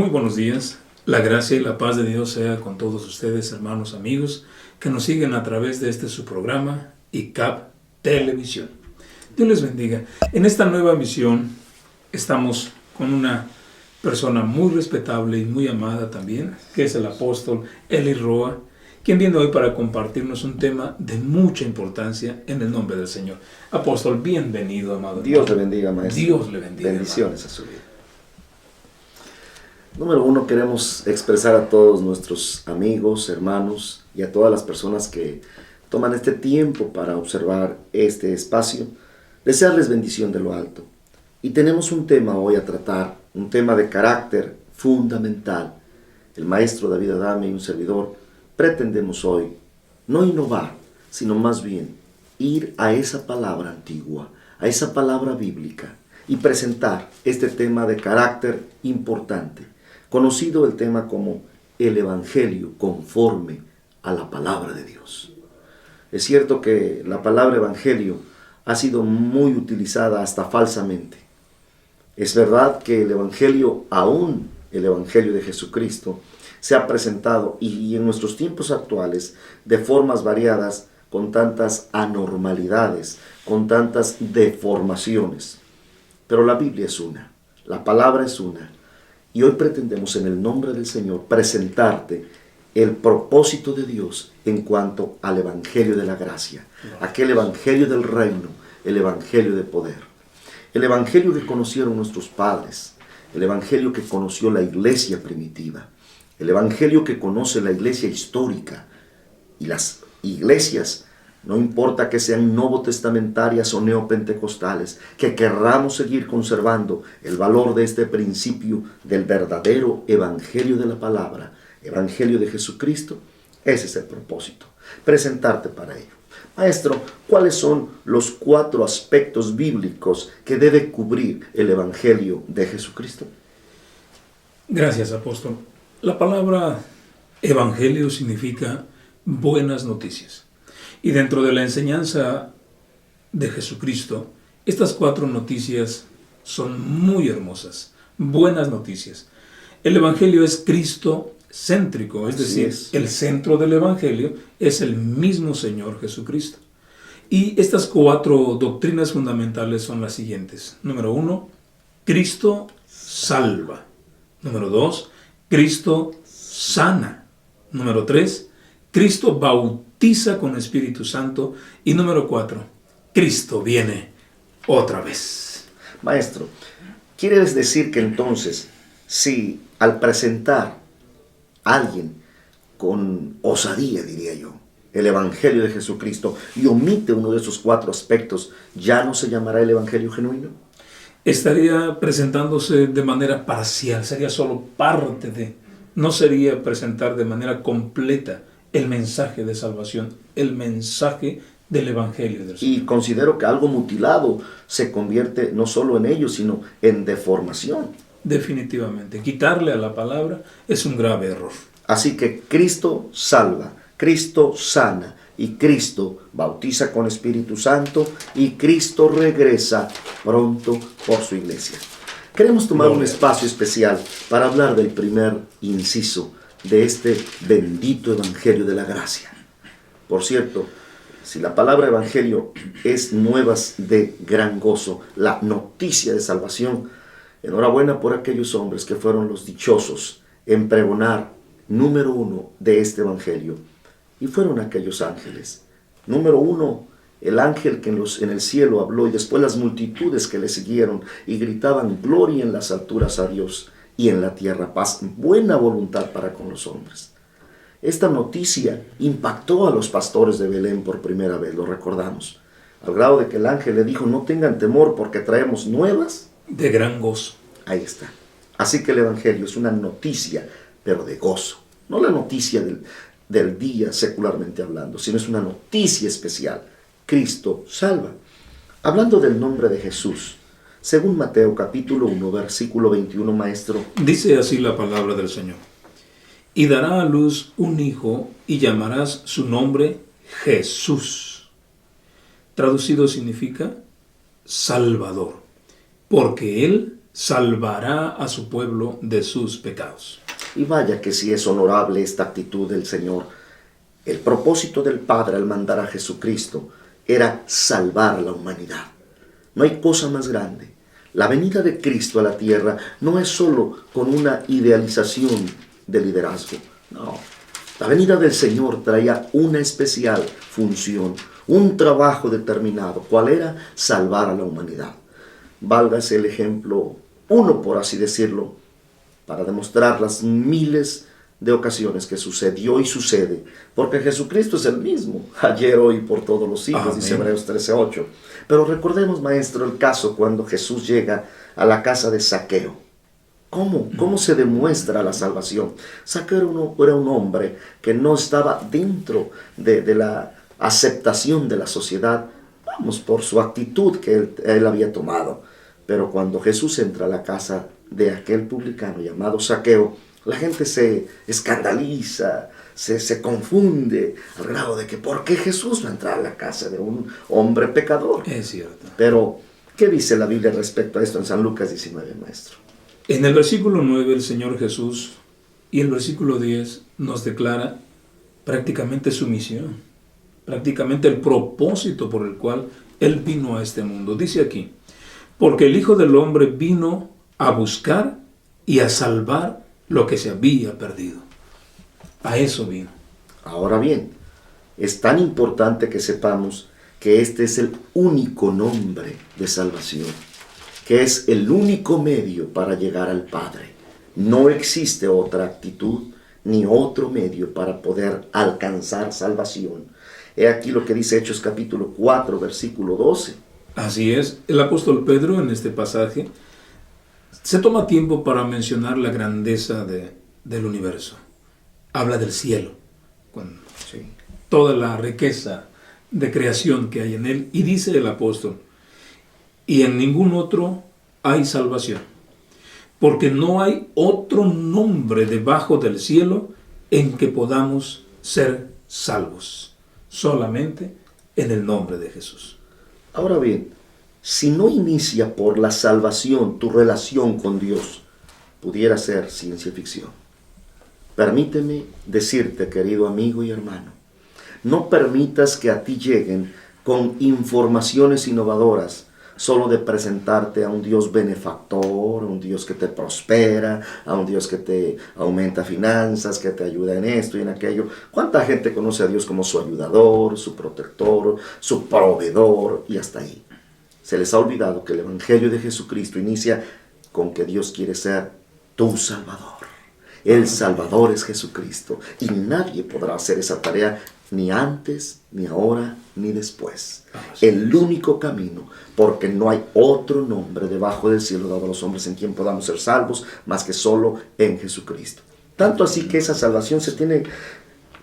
Muy buenos días. La gracia y la paz de Dios sea con todos ustedes, hermanos, amigos, que nos siguen a través de su programa ICAP Televisión. Dios les bendiga. En esta nueva misión estamos con una persona muy respetable y muy amada también, que es el apóstol Eli Roa, quien viene hoy para compartirnos un tema de mucha importancia en el nombre del Señor. Apóstol, bienvenido, amado. Dios le bendiga, maestro. Dios le bendiga. Bendiciones, hermano, a su vida. Número uno, queremos expresar a todos nuestros amigos, hermanos y a todas las personas que toman este tiempo para observar este espacio, desearles bendición de lo alto. Y tenemos un tema hoy a tratar, un tema de carácter fundamental. El maestro David Adame y un servidor pretendemos hoy no innovar, sino más bien ir a esa palabra antigua, a esa palabra bíblica y presentar este tema de carácter importante, conocido el tema como el Evangelio conforme a la palabra de Dios. Es cierto que la palabra Evangelio ha sido muy utilizada hasta falsamente. Es verdad que el Evangelio, aún el Evangelio de Jesucristo, se ha presentado y en nuestros tiempos actuales de formas variadas, con tantas anormalidades, con tantas deformaciones. Pero la Biblia es una, la palabra es una. Y hoy pretendemos en el nombre del Señor presentarte el propósito de Dios en cuanto al Evangelio de la gracia, aquel Evangelio del reino, el Evangelio de poder. El Evangelio que conocieron nuestros padres, el Evangelio que conoció la iglesia primitiva, el Evangelio que conoce la iglesia histórica y las iglesias, no importa que sean novotestamentarias o neopentecostales, que querramos seguir conservando el valor de este principio del verdadero Evangelio de la palabra, Evangelio de Jesucristo. Ese es el propósito, presentarte para ello. Maestro, ¿cuáles son los 4 aspectos bíblicos que debe cubrir el Evangelio de Jesucristo? Gracias, apóstol. La palabra Evangelio significa buenas noticias. Y dentro de la enseñanza de Jesucristo, estas 4 noticias son muy hermosas, buenas noticias. El Evangelio es Cristo-céntrico, es decir, el centro del Evangelio es el mismo Señor Jesucristo. Y estas 4 doctrinas fundamentales son las siguientes. Número 1, Cristo salva. Número 2, Cristo sana. Número 3, Cristo bautiza con Espíritu Santo. Y número 4, Cristo viene otra vez. Maestro, ¿quieres decir que entonces, si al presentar a alguien con osadía, diría yo, el Evangelio de Jesucristo y omite uno de esos 4 aspectos, ya no se llamará el Evangelio genuino? Estaría presentándose de manera parcial, sería solo parte de, no sería presentar de manera completa el mensaje de salvación, el mensaje del Evangelio del Señor. Y considero que algo mutilado se convierte no solo en ello, sino en deformación. Definitivamente, quitarle a la palabra es un grave error. Así que Cristo salva, Cristo sana y Cristo bautiza con Espíritu Santo y Cristo regresa pronto por su iglesia. Queremos tomar un espacio especial para hablar del primer inciso de este bendito Evangelio de la gracia. Por cierto, si la palabra Evangelio es nuevas de gran gozo, la noticia de salvación, enhorabuena por aquellos hombres que fueron los dichosos en pregonar número 1 de este Evangelio. Y fueron aquellos ángeles. Número 1, el ángel que en el cielo habló y después las multitudes que le siguieron y gritaban gloria en las alturas a Dios y en la tierra paz, buena voluntad para con los hombres. Esta noticia impactó a los pastores de Belén por primera vez, lo recordamos, al grado de que el ángel le dijo, no tengan temor porque traemos nuevas de gran gozo. Ahí está. Así que el Evangelio es una noticia, pero de gozo. No la noticia del día secularmente hablando, sino es una noticia especial. Cristo salva. Hablando del nombre de Jesús, según Mateo capítulo 1, versículo 21, maestro. Dice así la palabra del Señor. Y dará a luz un hijo y llamarás su nombre Jesús. Traducido significa Salvador, porque Él salvará a su pueblo de sus pecados. Y vaya que sí es honorable esta actitud del Señor. El propósito del Padre al mandar a Jesucristo era salvar a la humanidad. No hay cosa más grande. La venida de Cristo a la tierra no es solo con una idealización de liderazgo. No. La venida del Señor traía una especial función, un trabajo determinado. ¿Cuál era? Salvar a la humanidad. Válgase el ejemplo, uno por así decirlo, para demostrar las miles de ocasiones que sucedió y sucede, porque Jesucristo es el mismo, ayer, hoy, por todos los siglos. Amén. Dice Hebreos 13:8. Pero recordemos, maestro, el caso cuando Jesús llega a la casa de Zaqueo. ¿Cómo se demuestra la salvación? Zaqueo era un hombre que no estaba dentro de la aceptación de la sociedad, vamos, por su actitud que él había tomado. Pero cuando Jesús entra a la casa de aquel publicano llamado Zaqueo, la gente se escandaliza, se confunde al grado de que ¿por qué Jesús va a entrar a la casa de un hombre pecador? Es cierto. Pero, ¿qué dice la Biblia respecto a esto en San Lucas 19, maestro? En el versículo 9 el Señor Jesús y el versículo 10 nos declara prácticamente su misión, prácticamente el propósito por el cual Él vino a este mundo. Dice aquí, porque el Hijo del Hombre vino a buscar y a salvar lo que se había perdido. A eso vino. Ahora bien, es tan importante que sepamos que este es el único nombre de salvación, que es el único medio para llegar al Padre. No existe otra actitud ni otro medio para poder alcanzar salvación. He aquí lo que dice Hechos capítulo 4, versículo 12. Así es, el apóstol Pedro en este pasaje se toma tiempo para mencionar la grandeza del universo. Habla del cielo, con toda la riqueza de creación que hay en él, y dice el apóstol, y en ningún otro hay salvación, porque no hay otro nombre debajo del cielo en que podamos ser salvos, solamente en el nombre de Jesús. Ahora bien, si no inicia por la salvación tu relación con Dios, pudiera ser ciencia ficción. Permíteme decirte, querido amigo y hermano, no permitas que a ti lleguen con informaciones innovadoras solo de presentarte a un Dios benefactor, a un Dios que te prospera, a un Dios que te aumenta finanzas, que te ayuda en esto y en aquello. ¿Cuánta gente conoce a Dios como su ayudador, su protector, su proveedor y hasta ahí? Se les ha olvidado que el Evangelio de Jesucristo inicia con que Dios quiere ser tu Salvador. El Salvador es Jesucristo y nadie podrá hacer esa tarea ni antes, ni ahora, ni después. El único camino, porque no hay otro nombre debajo del cielo dado a los hombres en quien podamos ser salvos, más que solo en Jesucristo. Tanto así que esa salvación se tiene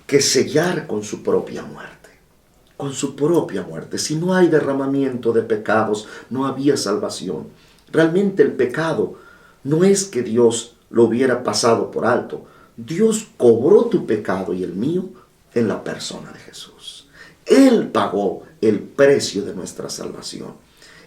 que sellar con su propia muerte. Con su propia muerte. Si no hay derramamiento de pecados, no había salvación. Realmente el pecado no es que Dios lo hubiera pasado por alto. Dios cobró tu pecado y el mío en la persona de Jesús. Él pagó el precio de nuestra salvación.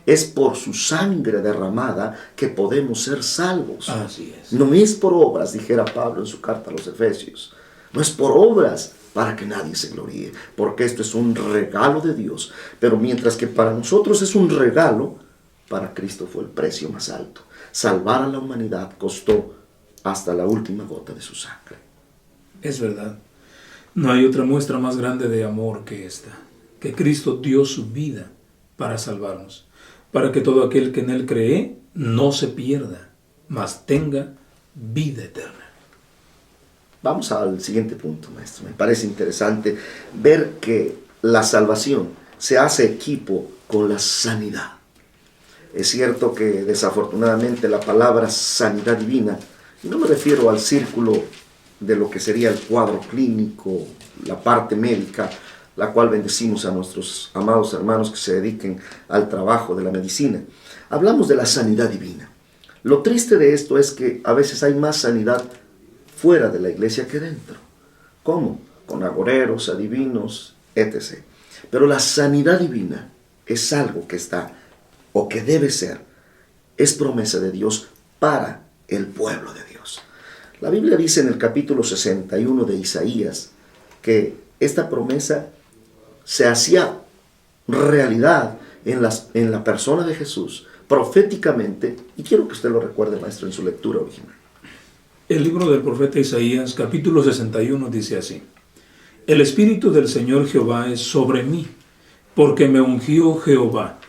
Es por su sangre derramada que podemos ser salvos. Así es. No es por obras, dijera Pablo en su carta a los Efesios. No es por obras para que nadie se gloríe, porque esto es un regalo de Dios. Pero mientras que para nosotros es un regalo, para Cristo fue el precio más alto. Salvar a la humanidad costó hasta la última gota de su sangre. Es verdad. No hay otra muestra más grande de amor que esta, que Cristo dio su vida para salvarnos, para que todo aquel que en Él cree no se pierda, mas tenga vida eterna. Vamos al siguiente punto, maestro. Me parece interesante ver que la salvación se hace equipo con la sanidad. Es cierto que desafortunadamente la palabra sanidad divina, y no me refiero al círculo de lo que sería el cuadro clínico, la parte médica, la cual bendecimos a nuestros amados hermanos que se dediquen al trabajo de la medicina. Hablamos de la sanidad divina. Lo triste de esto es que a veces hay más sanidad fuera de la iglesia que dentro. ¿Cómo? Con agoreros, adivinos, etc. Pero la sanidad divina es algo que está, o que debe ser, es promesa de Dios para el pueblo de Dios. La Biblia dice en el capítulo 61 de Isaías que esta promesa se hacía realidad en la persona de Jesús, proféticamente, y quiero que usted lo recuerde, maestro, en su lectura original. El libro del profeta Isaías, capítulo 61, dice así: El Espíritu del Señor Jehová es sobre mí, porque me ungió Jehová.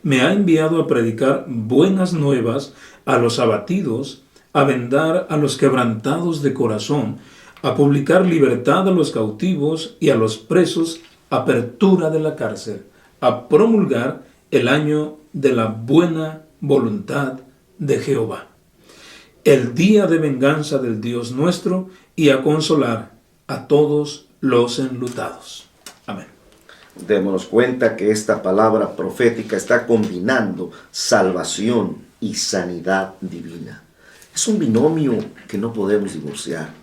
Me ha enviado a predicar buenas nuevas a los abatidos, a vendar a los quebrantados de corazón, a publicar libertad a los cautivos y a los presos, apertura de la cárcel, a promulgar el año de la buena voluntad de Jehová, el día de venganza del Dios nuestro, y a consolar a todos los enlutados. Amén. Démonos cuenta que esta palabra profética está combinando salvación y sanidad divina. Es un binomio que no podemos divorciar.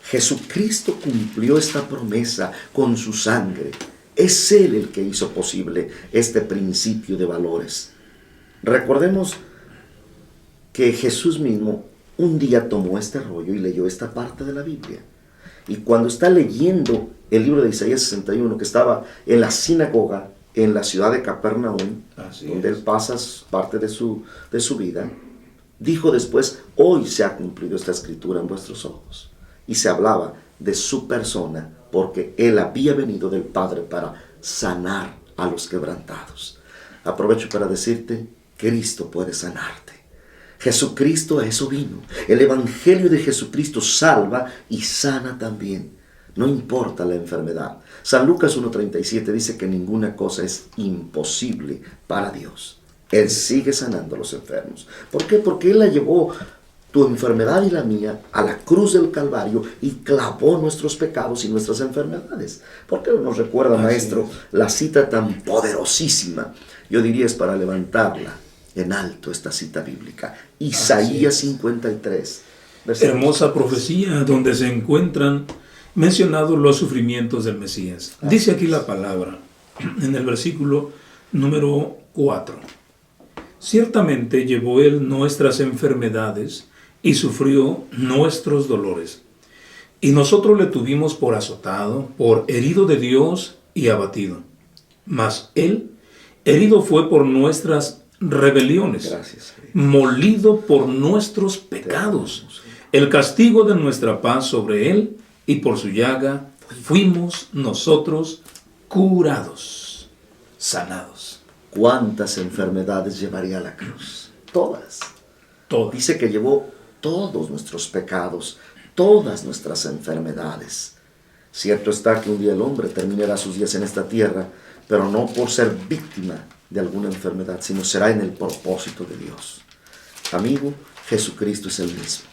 Jesucristo cumplió esta promesa con su sangre. Es Él el que hizo posible este principio de valores. Recordemos que Jesús mismo un día tomó este rollo y leyó esta parte de la Biblia. Y cuando está leyendo el libro de Isaías 61, que estaba en la sinagoga en la ciudad de Capernaum, donde él pasa parte de su vida, dijo después: hoy se ha cumplido esta escritura en vuestros ojos. Y se hablaba de su persona, porque él había venido del Padre para sanar a los quebrantados. Aprovecho para decirte: Cristo puede sanarte. Jesucristo a eso vino. El Evangelio de Jesucristo salva y sana también. No importa la enfermedad. San Lucas 1:37 dice que ninguna cosa es imposible para Dios. Él sigue sanando a los enfermos. ¿Por qué? Porque Él la llevó, tu enfermedad y la mía, a la cruz del Calvario y clavó nuestros pecados y nuestras enfermedades. ¿Por qué nos recuerda, maestro, la cita tan poderosísima? Yo diría es para levantarla en alto, esta cita bíblica. Isaías 53. Hermosa profecía donde se encuentran mencionados los sufrimientos del Mesías. Dice aquí la palabra en el versículo número 4. Ciertamente llevó Él nuestras enfermedades y sufrió nuestros dolores. Y nosotros le tuvimos por azotado, por herido de Dios y abatido. Mas Él herido fue por nuestras rebeliones, molido por nuestros pecados. El castigo de nuestra paz sobre Él, y por su llaga fuimos nosotros curados, sanados. ¿Cuántas enfermedades llevaría a la cruz? Todas. Dice que llevó todos nuestros pecados, todas nuestras enfermedades. Cierto está que un día el hombre terminará sus días en esta tierra, pero no por ser víctima de alguna enfermedad, sino será en el propósito de Dios. Amigo, Jesucristo es el mismo.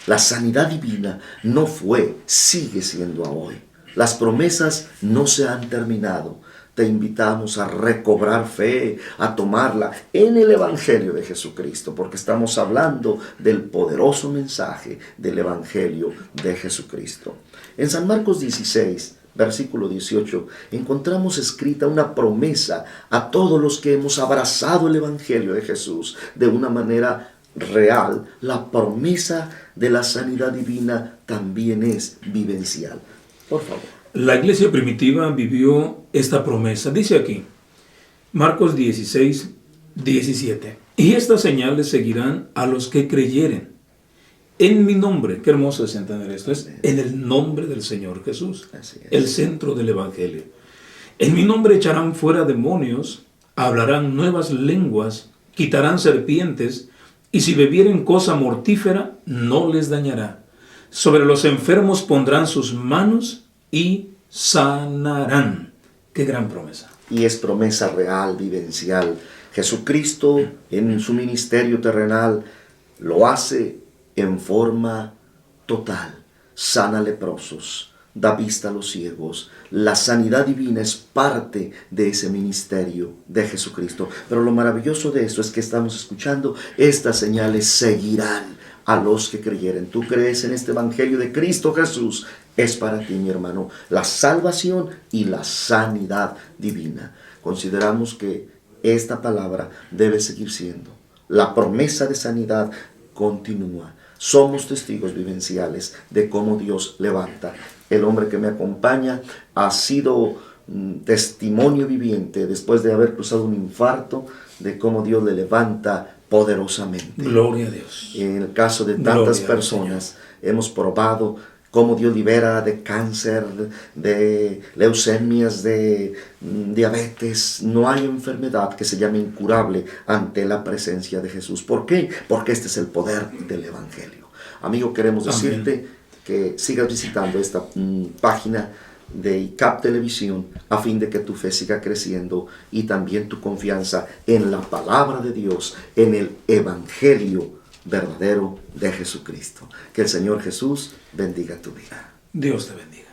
La sanidad divina no fue, sigue siendo a hoy. Las promesas no se han terminado. Te invitamos a recobrar fe, a tomarla en el Evangelio de Jesucristo, porque estamos hablando del poderoso mensaje del Evangelio de Jesucristo. En San Marcos 16, versículo 18, encontramos escrita una promesa a todos los que hemos abrazado el Evangelio de Jesús de una manera real. La promesa de la sanidad divina también es vivencial. Por favor. La iglesia primitiva vivió esta promesa. Dice aquí, Marcos 16, 17. Y estas señales seguirán a los que creyeren en mi nombre. Qué hermoso es entender esto. Es en el nombre del Señor Jesús. El centro del Evangelio. En mi nombre echarán fuera demonios, hablarán nuevas lenguas, quitarán serpientes, y si bebieren cosa mortífera, no les dañará. Sobre los enfermos pondrán sus manos y sanarán. Qué gran promesa. Y es promesa real, vivencial. Jesucristo en su ministerio terrenal lo hace en forma total. Sana leprosos, da vista a los ciegos. La sanidad divina es parte de ese ministerio de Jesucristo. Pero lo maravilloso de esto es que estamos escuchando, estas señales seguirán a los que creyeren. Tú crees en este Evangelio de Cristo Jesús, es para ti, mi hermano, la salvación y la sanidad divina. Consideramos que esta palabra debe seguir siendo La promesa de sanidad continúa. Somos testigos vivenciales de cómo Dios levanta. El hombre que me acompaña ha sido testimonio viviente después de haber cruzado un infarto de cómo Dios le levanta poderosamente. Gloria a Dios. En el caso de tantas personas hemos probado cómo Dios libera de cáncer, de leucemias, de diabetes. No hay enfermedad que se llame incurable ante la presencia de Jesús. ¿Por qué? Porque este es el poder del Evangelio. Amigo, queremos decirte que sigas visitando esta página de ICAP Televisión a fin de que tu fe siga creciendo y también tu confianza en la palabra de Dios, en el Evangelio verdadero de Jesucristo. Que el Señor Jesús bendiga tu vida. Dios te bendiga.